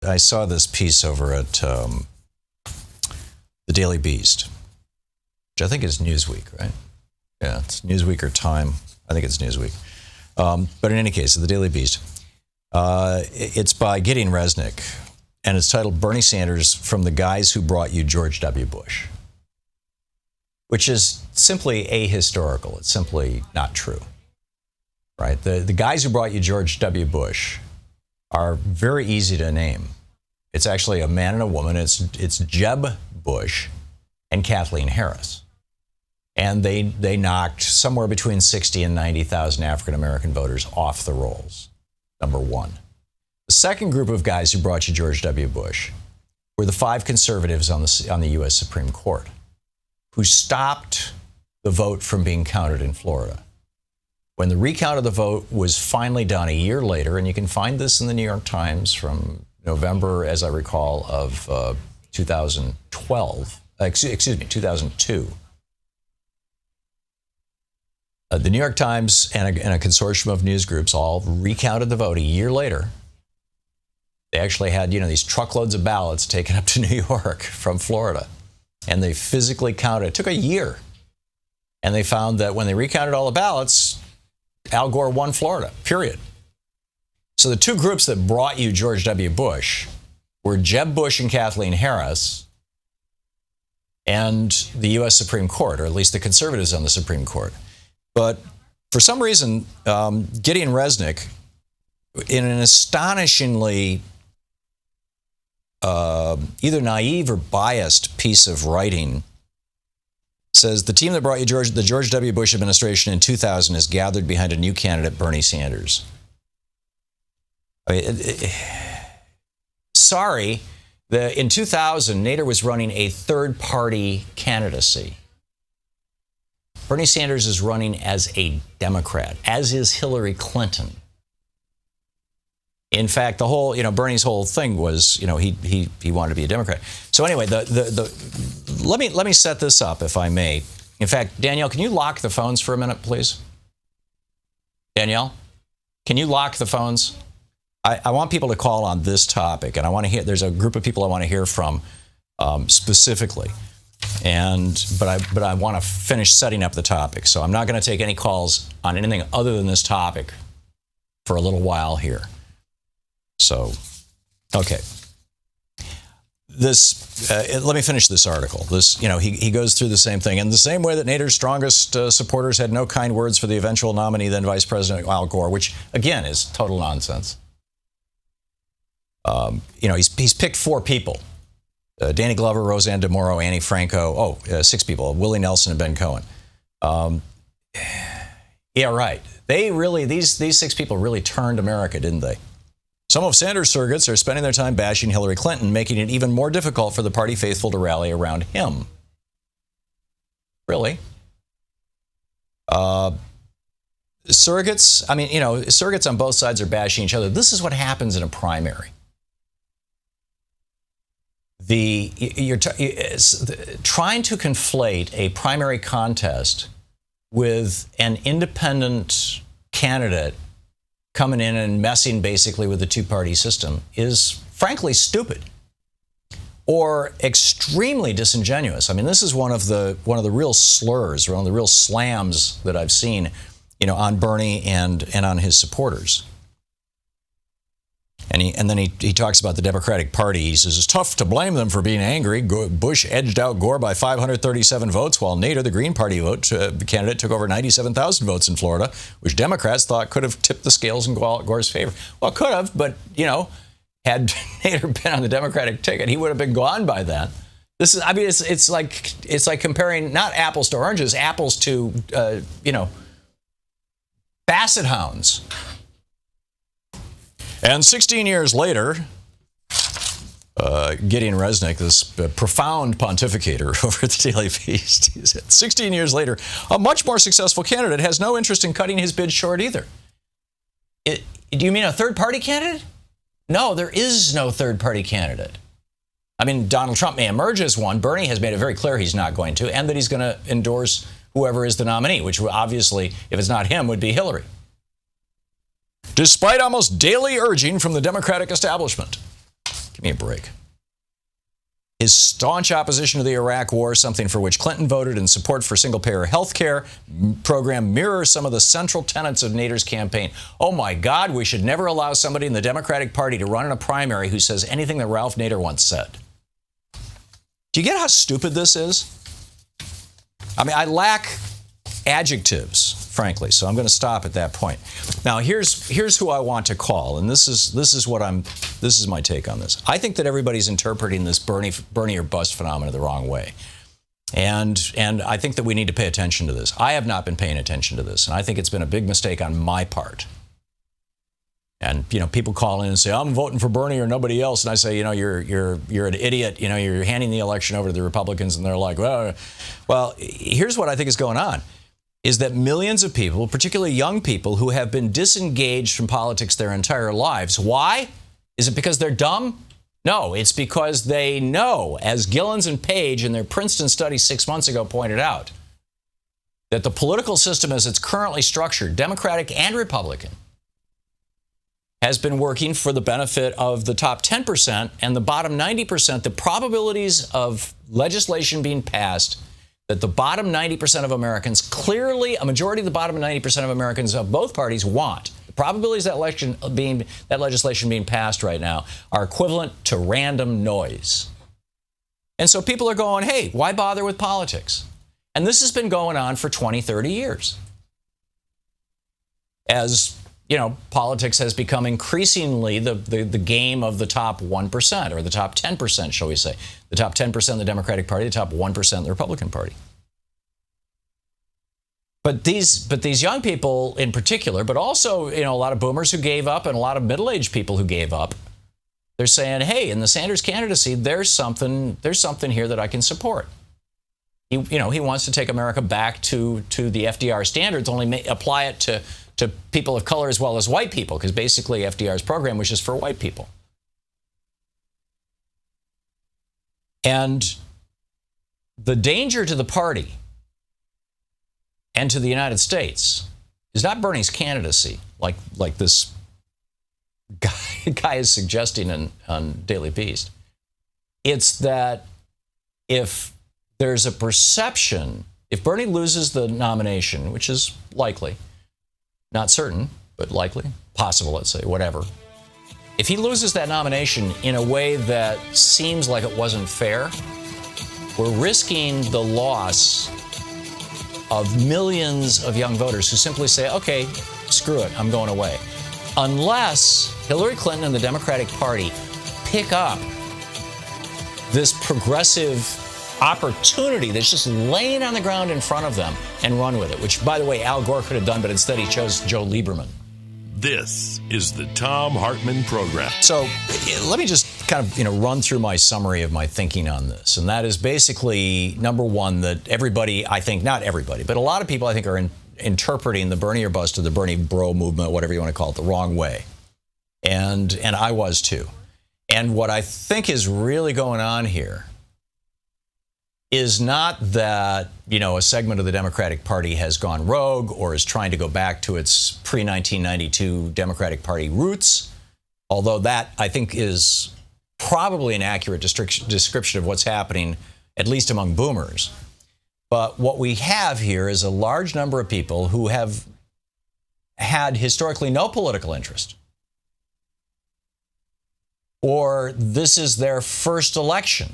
I saw this piece over at the Daily Beast, which I think is Newsweek, right? Yeah, it's Newsweek or Time. I think it's Newsweek. But in any case, the Daily Beast. It's by Gideon Resnick, and it's titled Bernie Sanders from the Guys Who Brought You George W. Bush, which is simply ahistorical. It's simply not true, right? The guys who brought you George W. Bush are very easy to name. It's actually a man and a woman. It's Jeb Bush and Kathleen Harris. And they knocked somewhere between 60 and 90,000 African-American voters off the rolls, number one. The second group of guys who brought you George W. Bush were the 5 conservatives on the U.S. Supreme Court who stopped the vote from being counted in Florida. When the recount of the vote was finally done a year later, and you can find this in the New York Times from November, as I recall, of 2002. The New York Times and a consortium of news groups all recounted the vote a year later. They actually had, these truckloads of ballots taken up to New York from Florida. And they physically counted. It took a year. And they found that when they recounted all the ballots, Al Gore won Florida, period. So the two groups that brought you George W. Bush were Jeb Bush and Kathleen Harris and the U.S. Supreme Court, or at least the conservatives on the Supreme Court. But for some reason, Gideon Resnick, in an astonishingly either naive or biased piece of writing, says the team that brought you the George W. Bush administration in 2000 is gathered behind a new candidate, Bernie Sanders. Sorry, in 2000, Nader was running a third-party candidacy. Bernie Sanders is running as a Democrat, as is Hillary Clinton. In fact, the whole, Bernie's whole thing was, he wanted to be a Democrat. So anyway, let me set this up, if I may. In fact, Danielle, can you lock the phones for a minute, please? Danielle, can you lock the phones? I want people to call on this topic, and I want to hear. There's a group of people I want to hear from specifically, but I want to finish setting up the topic. So I'm not going to take any calls on anything other than this topic for a little while here. So, okay. Let me finish this article. He goes through the same thing. In the same way that Nader's strongest supporters had no kind words for the eventual nominee, then Vice President Al Gore, which, again, is total nonsense. He's picked 4 people. Danny Glover, Roseanne DeMoro, Annie Franco. 6 people. Willie Nelson and Ben Cohen. Yeah, right. These 6 people really turned America, didn't they? Some of Sanders' surrogates are spending their time bashing Hillary Clinton, making it even more difficult for the party faithful to rally around him. Really? Surrogates, surrogates on both sides are bashing each other. This is what happens in a primary. You're trying to conflate a primary contest with an independent candidate coming in and messing basically with the two-party system is frankly stupid or extremely disingenuous. This is one of the real slurs, one of the real slams that I've seen, on Bernie and on his supporters. And then he talks about the Democratic Party. He says it's tough to blame them for being angry. Bush edged out Gore by 537 votes, while Nader, the Green Party candidate, took over 97,000 votes in Florida, which Democrats thought could have tipped the scales in Gore's favor. Well, could have, but had Nader been on the Democratic ticket, he would have been gone by then. This is, it's like comparing not apples to oranges, apples to basset hounds. And 16 years later, Gideon Resnick, this profound pontificator over at the Daily Beast, he said, 16 years later, a much more successful candidate has no interest in cutting his bid short either. Do you mean a third-party candidate? No, there is no third-party candidate. Donald Trump may emerge as one. Bernie has made it very clear he's not going to, and that he's going to endorse whoever is the nominee, which obviously, if it's not him, would be Hillary. Despite almost daily urging from the Democratic establishment. Give me a break. His staunch opposition to the Iraq War, something for which Clinton voted, and support for single-payer health care program mirrors some of the central tenets of Nader's campaign. Oh my God, we should never allow somebody in the Democratic Party to run in a primary who says anything that Ralph Nader once said. Do you get how stupid this is? I mean, I lack adjectives, frankly, so I'm going to stop at that point. Now, here's who I want to call, and this is my take on this. I think that everybody's interpreting this Bernie or bust phenomenon the wrong way, and I think that we need to pay attention to this. I have not been paying attention to this, and I think it's been a big mistake on my part. And people call in and say, I'm voting for Bernie or nobody else, and I say, you're an idiot. You're handing the election over to the Republicans, and they're like, well, here's what I think is going on. Is that millions of people, particularly young people, who have been disengaged from politics their entire lives. Why? Is it because they're dumb? No, it's because they know, as Gillens and Page in their Princeton study 6 months ago pointed out, that the political system as it's currently structured, Democratic and Republican, has been working for the benefit of the top 10% and the bottom 90%. The probabilities of legislation being passed that the bottom 90% of Americans, clearly a majority of the bottom 90% of Americans of both parties want. The probabilities that legislation being passed right now are equivalent to random noise. And so people are going, hey, why bother with politics? And this has been going on for 20, 30 years. As politics has become increasingly the game of the top 1% or the top 10%, shall we say. The top 10% of the Democratic Party, the top 1% of the Republican Party. But these young people in particular, but also a lot of boomers who gave up and a lot of middle-aged people who gave up, they're saying, hey, in the Sanders candidacy, there's something here that I can support. He wants to take America back to the FDR standards, only apply it to people of color as well as white people, because basically FDR's program was just for white people. And the danger to the party and to the United States is not Bernie's candidacy, like this guy is suggesting on Daily Beast. It's that if there's a perception, if Bernie loses the nomination, which is likely, not certain, but likely, possible, let's say, whatever. If he loses that nomination in a way that seems like it wasn't fair, we're risking the loss of millions of young voters who simply say, okay, screw it, I'm going away. Unless Hillary Clinton and the Democratic Party pick up this progressive opportunity that's just laying on the ground in front of them and run with it, which, by the way, Al Gore could have done, but instead he chose Joe Lieberman. This is the Thom Hartmann Program. So let me just kind of run through my summary of my thinking on this. And that is basically, number one, that everybody, I think, not everybody, but a lot of people, I think, are interpreting the Bernie or bust or the Bernie bro movement, whatever you want to call it, the wrong way. And I was too. And what I think is really going on here is not that, a segment of the Democratic Party has gone rogue or is trying to go back to its pre-1992 Democratic Party roots, although that, I think, is probably an accurate description of what's happening, at least among boomers. But what we have here is a large number of people who have had historically no political interest, or this is their first election.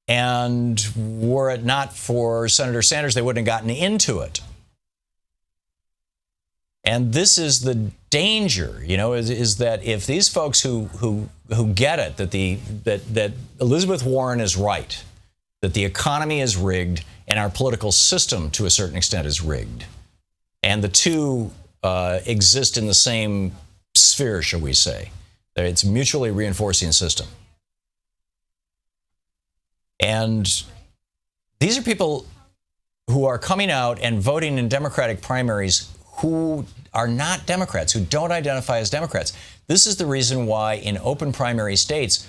And were it not for Senator Sanders, they wouldn't have gotten into it. And this is the danger, is that if these folks who get it, that Elizabeth Warren is right, that the economy is rigged and our political system to a certain extent is rigged, and the two exist in the same sphere, shall we say, that it's a mutually reinforcing system. And these are people who are coming out and voting in Democratic primaries who are not Democrats, who don't identify as Democrats. This is the reason why in open primary states,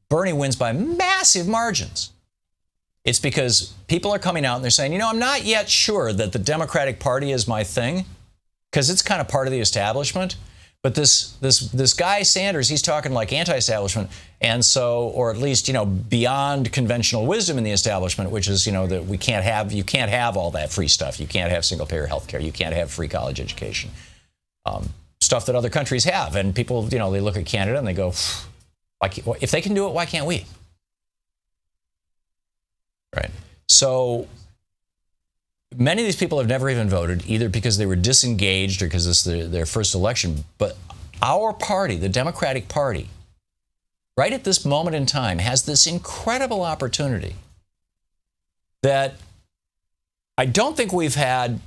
Bernie wins by massive margins. It's because people are coming out and they're saying, I'm not yet sure that the Democratic Party is my thing, because it's kind of part of the establishment. But this guy Sanders, he's talking like anti-establishment, and so, or at least, beyond conventional wisdom in the establishment, which is, that you can't have all that free stuff. You can't have single-payer health care. You can't have free college education. Stuff that other countries have. And people, they look at Canada and they go, if they can do it, why can't we? Right. So many of these people have never even voted, either because they were disengaged or because this is their first election. But our party, the Democratic Party, right at this moment in time, has this incredible opportunity that I don't think we've had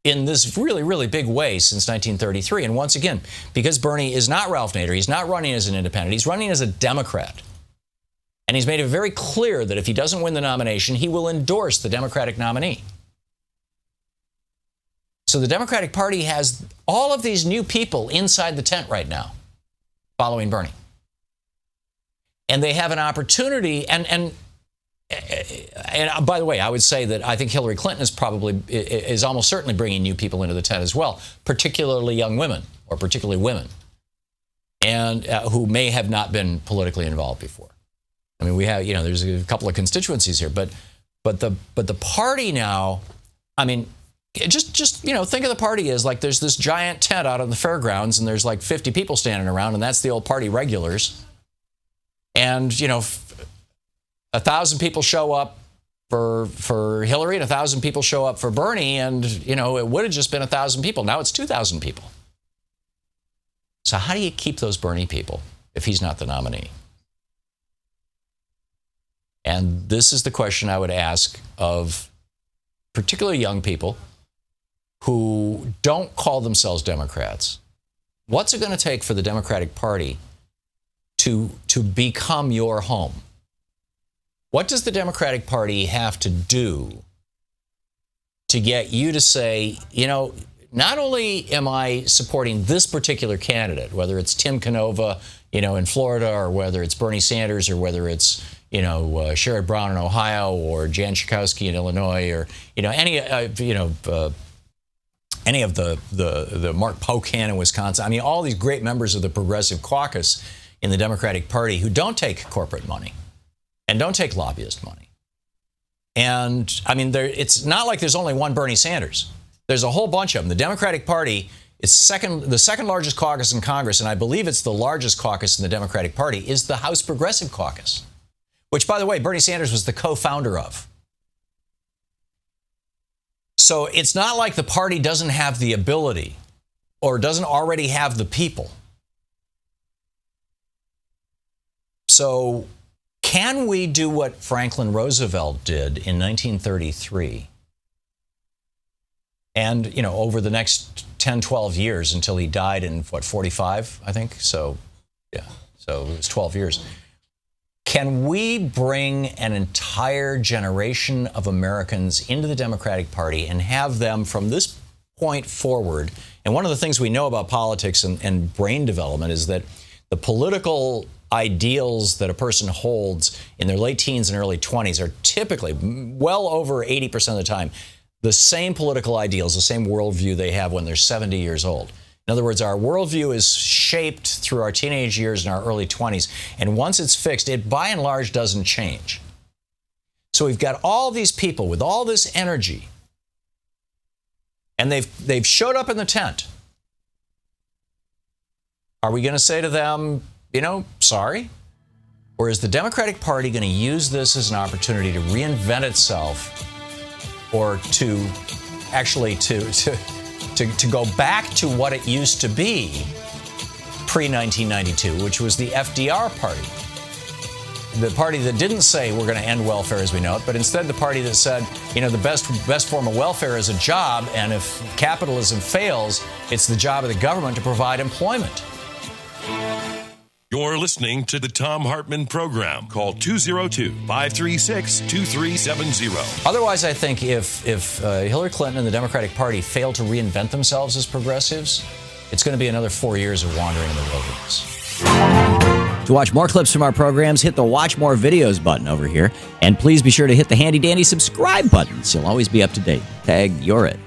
in this really, really big way since 1933. And once again, because Bernie is not Ralph Nader, he's not running as an independent, he's running as a Democrat. And he's made it very clear that if he doesn't win the nomination, he will endorse the Democratic nominee. So the Democratic Party has all of these new people inside the tent right now following Bernie. And they have an opportunity, and by the way, I would say that I think Hillary Clinton is almost certainly bringing new people into the tent as well, particularly young women, or particularly women, and who may have not been politically involved before. I mean, we have, there's a couple of constituencies here, but the party now, I mean, just think of the party as like there's this giant tent out on the fairgrounds, and there's like 50 people standing around, and that's the old party regulars, and 1,000 people show up for Hillary and 1,000 people show up for Bernie, and it would have just been 1,000 people. Now it's 2,000 people. So how do you keep those Bernie people if he's not the nominee? And this is the question I would ask of particularly young people who don't call themselves Democrats. What's it going to take for the Democratic Party to become your home? What does the Democratic Party have to do to get you to say, not only am I supporting this particular candidate, whether it's Tim Canova, in Florida, or whether it's Bernie Sanders, or whether it's, Sherrod Brown in Ohio, or Jan Schakowsky in Illinois, or, any of the Mark Pocan in Wisconsin. I mean, all these great members of the Progressive Caucus in the Democratic Party who don't take corporate money and don't take lobbyist money. And I mean, it's not like there's only one Bernie Sanders. There's a whole bunch of them. The Democratic Party is the second largest caucus in Congress, and I believe it's the largest caucus in the Democratic Party, is the House Progressive Caucus, which, by the way, Bernie Sanders was the co-founder of. So it's not like the party doesn't have the ability or doesn't already have the people. So can we do what Franklin Roosevelt did in 1933? And, over the next 10, 12 years until he died in, 45, I think? So, yeah, so it was 12 years. Can we bring an entire generation of Americans into the Democratic Party and have them from this point forward? And one of the things we know about politics and brain development is that the political ideals that a person holds in their late teens and early 20s are typically, well over 80% of the time, the same political ideals, the same worldview they have when they're 70 years old. In other words, our worldview is shaped through our teenage years and our early 20s. And once it's fixed, it by and large doesn't change. So we've got all these people with all this energy, and they've showed up in the tent. Are we going to say to them, sorry? Or is the Democratic Party going to use this as an opportunity to reinvent itself, or to actually to go back to what it used to be pre-1992, which was the FDR party? The party that didn't say we're going to end welfare as we know it, but instead the party that said, the best form of welfare is a job, and if capitalism fails, it's the job of the government to provide employment. You're listening to the Thom Hartmann Program. Call 202-536-2370. Otherwise, I think if Hillary Clinton and the Democratic Party fail to reinvent themselves as progressives, it's going to be another 4 years of wandering in the wilderness. To watch more clips from our programs, hit the Watch More Videos button over here. And please be sure to hit the handy-dandy subscribe button so you'll always be up to date. Tag, you're it.